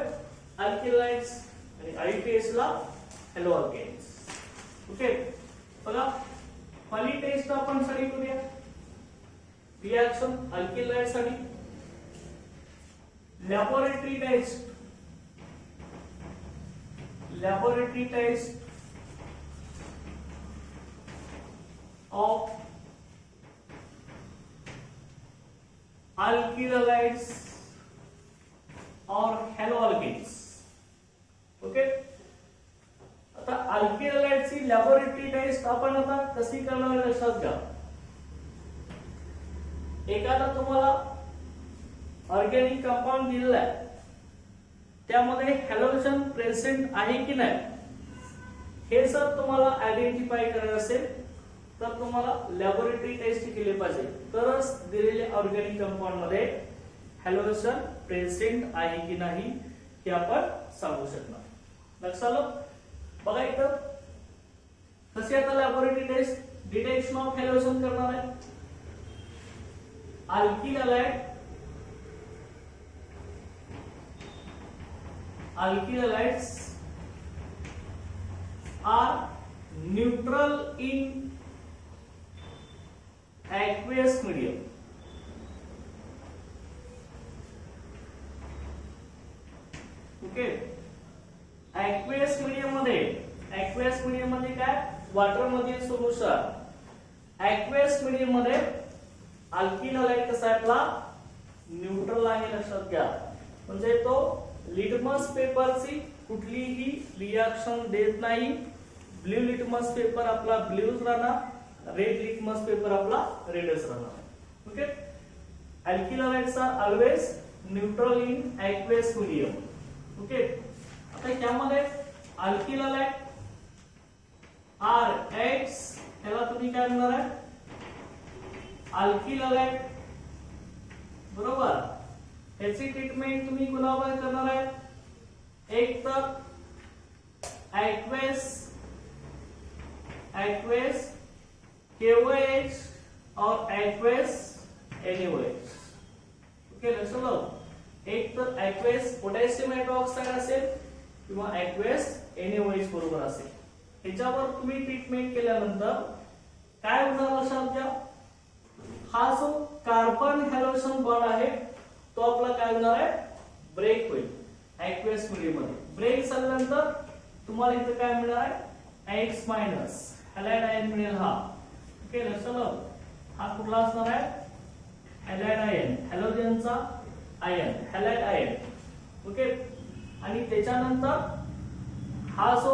अल्किल हलाइड्स, आणि आयटीएस ला हॅलोअल्केन्स. ओके, बघा पहिली टेस्ट आपण स्टडी करूया, रिएक्शन अल्किल हलाइड साठी laboratory test. Laboratory test of alkyl halides or haloalkanes. Okay, आता अल्किल हलाइडची लॅबोरेटरी टेस्ट आपण आता कशी करणार आहे लक्षात घ्या. एखादा तुम्हाला ऑर्गॅनिक कंपाऊंड दिलेला आहे, त्यामध्ये हॅलोजन प्रेझेंट आहे की नाही हे जर तुम्हाला आयडेंटिफाय करायचं असेल तर तुम्हाला लॅबोरेटरी टेस्ट केली पाहिजे, तरच दिलेल्या ऑर्गॅनिक कंपाऊंड मध्ये हॅलोजन प्रेझेंट आहे की नाही हे आपण सांगू शकणार. लक्षात आलं. बघा इथं कशी आता laboratory test detection of halogen करणार आहे. Alkyl halides are neutral in aqueous medium. Okay, aqueous medium मध्ये काय, वॉटर मधील सोल्युशन. aqueous medium मध्ये अल्किल हलाइड कसा आहे आपला, न्यूट्रल आहे. लक्षात घ्या, म्हणजे तो लिटमस पेपरची कुठलीही रिएक्शन देत नाही. ब्ल्यू लिटमस पेपर आपला ब्ल्यूच राहणार, रेड लिटमस पेपर आपला रेडच राहणार. Okay, alkyl halides are always neutral in aqueous medium. Okay, आता यामध्ये अल्किल हलाइड RH याला तुम्ही काय म्हणणार आहे, अल्किल हलाइड बरोबर. याची ट्रीटमेंट तुम्ही कुणावर करणार आहे, एक तर aqueous KOH और aqueous NaOH. ओके, लक्षात. एक तर aqueous पोटॅशियम हायड्रॉक्साइड असेल किंवा aqueous NaOH बरोबर असेल. ह्याच्यावर तुम्ही ट्रीटमेंट केल्यानंतर काय होणार लक्षात घ्या, हा जो कार्बन हॅलोजन बॉन्ड आहे तो आपला काय होणार आहे, ब्रेक होईल. aqueous medium मध्ये ब्रेक झाल्यानंतर तुम्हाला इथे काय मिळणार आहे, X मायनस हॅलाइड आयन मिळेल हा. ओके, लक्षात. हा कुठला असणार आहे, हॅलाइड आयन, हॅलोजनचा आयन, हॅलाइड आयन. ओके, आणि त्याच्यानंतर हा जो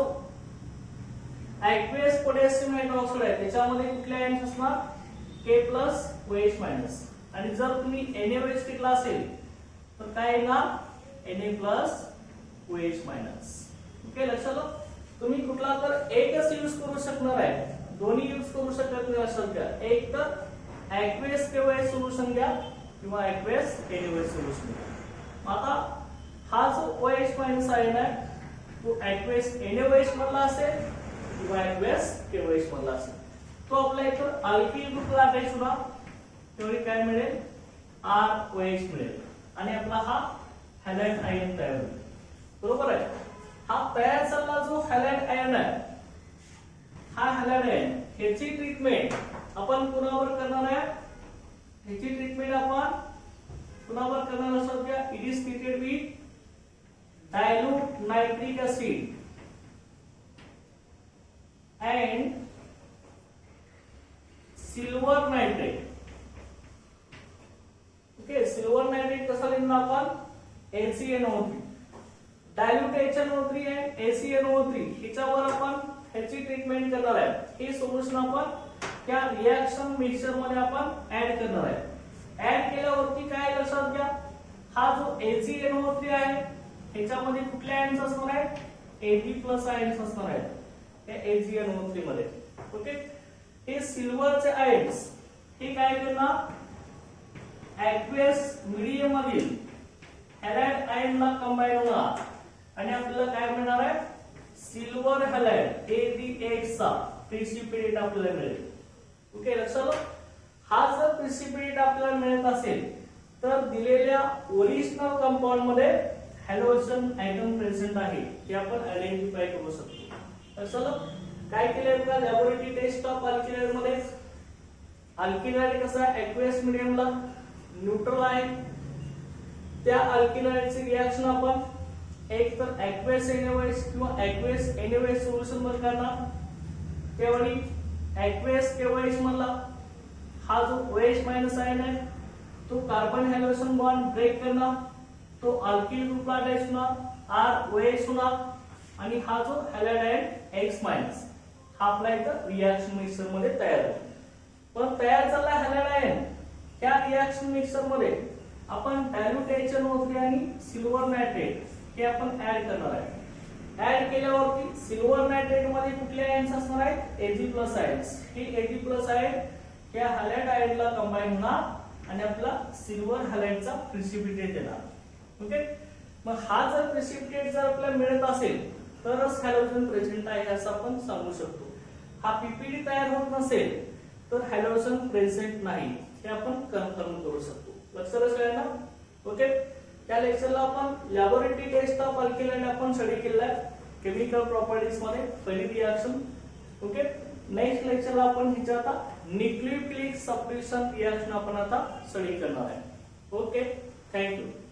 aqueous पोटॅशियम हायड्रॉक्साइड आहे त्याच्यामध्ये कुठले आयन्स असणार, K+OH-. आणि जर तुम्ही NaOH घेतला असेल तर काय येणार, Na+OH-. ओके, लक्षात. तुम्ही कुठला तर एकच यूज करू शकणार आहे, दोन्ही यूज करू शकत नाही. लक्षात घ्या, एक तर aqueous KOH सोल्युशन घ्या किंवा aqueous NaOH सोल्युशन घ्या. आता हा जो OH- आयन आहे तो aqueous NaOH मधला असेल किंवा aqueous KOH मधला असेल. तो आपल्या इथं अल्किल ग्रुपला अटॅच होणार, तेवढी काय मिळेल, ROH मिळेल आणि आपला हा हॅलाइड आयन तयार होईल. बरोबर आहे. हा तयार झालेला जो हॅलाइड आयन आहे, हा हॅलाइड आयन ह्याची ट्रीटमेंट आपण कुणावर करणार आहे, ह्याची ट्रीटमेंट आपण कुणावर करणार असतो का, it is treated with dilute nitric acid and silver nitrate. Okay, silver nitrate कसं लिहिणार आपण? ACNO3. Dilute HNO3 and ACNO3 हिच्यावर आपण ह्याची ट्रीटमेंट करणार आहे. हे सोल्युशन आपण त्या रिएक्शन मिक्सचर मध्ये आपण ऍड करणार आहे. ऍड केल्यावरती काय लक्षात घ्या, हा जो ACNO3 आहे ह्याच्यामध्ये कुठले आयन्स असणार आहेत? Ag+ आयन्स असणार आहेत या ACNO3 मध्ये. ओके, हे सिल्वरचे आयन्स हे काय करणार? ऍक्वेस मीडियम मधील हॅलाइड आयनला कंबाईन होणार आणि आपल्याला काय मिळणार आहे? सिल्वर हॅलाइड AdX चा प्रिसिपिटेट आपल्याला मिळेल. ओके, लक्षात आलं? हा जर प्रिसिपिटेट आपल्याला मिळत असेल तर दिलेल्या ओरिजिनल कंपाऊंड मध्ये हॅलोजन आयटम प्रेझेंट आहे हे आपण आयडेंटिफाय करू शकतो. लक्षात आलं? काय केलंय बघा, लॅबोरेटरी टेस्ट ऑफ अल्किलाइड मध्ये अल्किलाइड कसा ऍक्वेस मीडियमला न्यूट्रल आहे. त्या अल्किलाइडची रिएक्शन आपण एक तर ऍक्वेस NaOH किंवा ऍक्वेस NaOH सोल्युशन मध्ये करणार. त्यावेळी ऍक्वेस KOH मधला हा जो OH- आयन आहे तो कार्बन हॅलोजन बॉन्ड ब्रेक करणार, तो अल्किल ग्रुपला अटॅच होणार, ROH होणार आणि हा जो हॅलाइड आयन X- हा आपला इथं रिएक्शन मिक्सर मध्ये तयार होतो. पण तयार झाला हॅलाइड आयन त्या रिएक्शन मिक्सर मध्ये आपण डायल्यूट HNO3 आणि सिल्वर नायट्रेट हे आपण ऍड करणार आहे. ऍड केल्यावरती सिल्वर नायट्रेट मध्ये कुठले आयन्स असणार आहेत? Ag+ ions. हे Ag+ आयन या हॅलाइड आयनला कंबाईन होणार आणि आपला सिल्वर हॅलाइडचा प्रिसिपिटेट येणार. ओके, मग हा जर प्रिसिपिटेट जर आपल्याला मिळत असेल तरच हॅलोजन प्रेझेंट आहे असं आपण सांगू शकतो. हा PPD तयार होत नसेल तर हॅलोजन प्रेझेंट नाही हे आपण कन्फर्म करू शकतो. लक्षात असलं ना? ओके, त्या लेक्चरला आपण लॅबोरेटरी टेस्ट ऑफ अल्किलाइड आपण स्टडी केलेला आहे केमिकल प्रॉपर्टीज मध्ये पहिली रिएक्शन. ओके, नेक्स्ट लेक्चरला आपण हिच्या आता न्यूक्लियोफिलिक सबस्टिट्यूशन रिएक्शन आपण आता स्टडी करणार आहे. Okay, thank you.